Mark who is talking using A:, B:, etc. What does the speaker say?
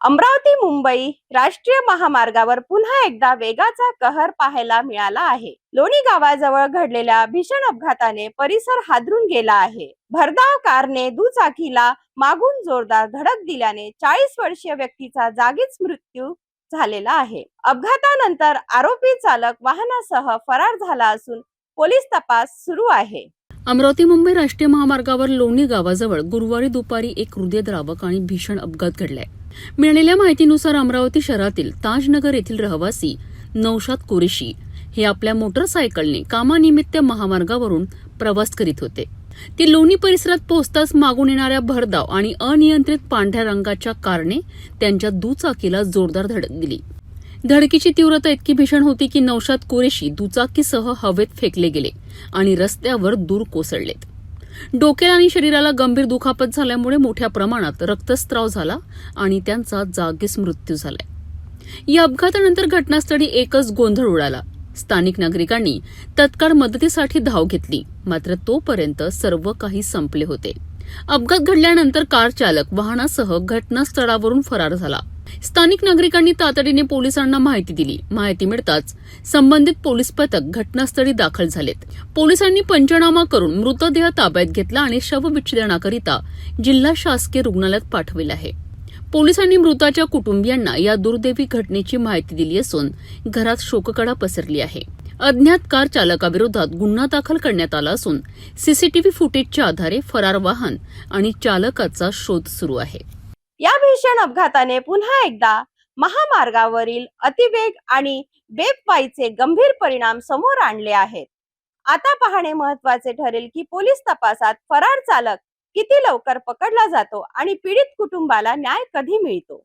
A: अमरावती मुंबई राष्ट्रीय महामार्गावर पुन्हा एकदा वेगाचा कहर पाहायला मिळाला आहे। लोणी गावाजवळ घडलेल्या भीषण अपघाताने परिसर हादरून गेला आहे। भरधाव कारने दुचाकीला मागून जोरदार धडक दिल्याने 40 वर्षीय व्यक्तीचा जागीच मृत्यू झालेला आहे। अपघातानंतर आरोपी चालक वाहनासह फरार झाला असून पोलीस तपास सुरू आहे।
B: अमरावती मुंबई राष्ट्रीय महामार्गावर लोणी गावाजवळ गुरुवारी दुपारी एक हृदयद्रावक आणि भीषण अपघात घडलाय। मिळालेल्या माहितीनुसार अमरावती शहरातील ताजनगर येथील रहिवासी नौशाद कुरेशी हे आपल्या मोटरसायकलने कामानिमित्त महामार्गावरून प्रवास करीत होते। ते लोणी परिसरात पोहोचताच मागून येणाऱ्या भरधाव आणि अनियंत्रित पांढऱ्या रंगाच्या कारने त्यांच्या दुचाकीला जोरदार धडक दिली। धडकीची तीव्रता इतकी भीषण होती की नौशाद कुरेशी दुचाकीसह हवेत फेकले गेले आणि रस्त्यावर दूर कोसळलेत। डोक्याला आणि शरीराला गंभीर दुखापत झाल्यामुळे मोठ्या प्रमाणात रक्तस्राव झाला आणि त्यांचा जागीच मृत्यू झालाय। या अपघातानंतर घटनास्थळी एकच गोंधळ उडाला। स्थानिक नागरिकांनी तत्काळ मदतीसाठी धाव घेतली, मात्र तोपर्यंत सर्व काही संपले होते। अपघात घडल्यानंतर कार चालक वाहनासह घटनास्थळावरून फरार झाला। स्थानिक नागरिकांनी तातडीने पोलिसांना माहिती दिली। माहिती मिळताच संबंधित पोलीस पथक घटनास्थळी दाखल झालेत। पोलिसांनी पंचनामा करून मृतदेह ताब्यात घेतला आणि शवविच्छेदनाकरिता जिल्हा शासकीय रुग्णालयात पाठविले आहे। पोलिसांनी मृताच्या कुटुंबियांना या दुर्दैवी घटनेची माहिती दिली असून घरात शोककळा पसरली आहे। अज्ञात कार चालकाविरोधात गुन्हा दाखल करण्यात आला असून सीसीटीव्ही फुटेजच्या आधारे फरार वाहन आणि चालकाचा शोध सुरू आहे।
A: या भीषण अपघाताने पुन्हा एकदा महामार्गावरील अतिवेग आणि बेपर्वाईचे गंभीर परिणाम समोर आणले आहेत। आता पाहणे महत्त्वाचे ठरेल की पोलीस तपासात फरार चालक किती लवकर पकडला जातो आणि पीडित कुटुंबाला न्याय कधी मिळतो।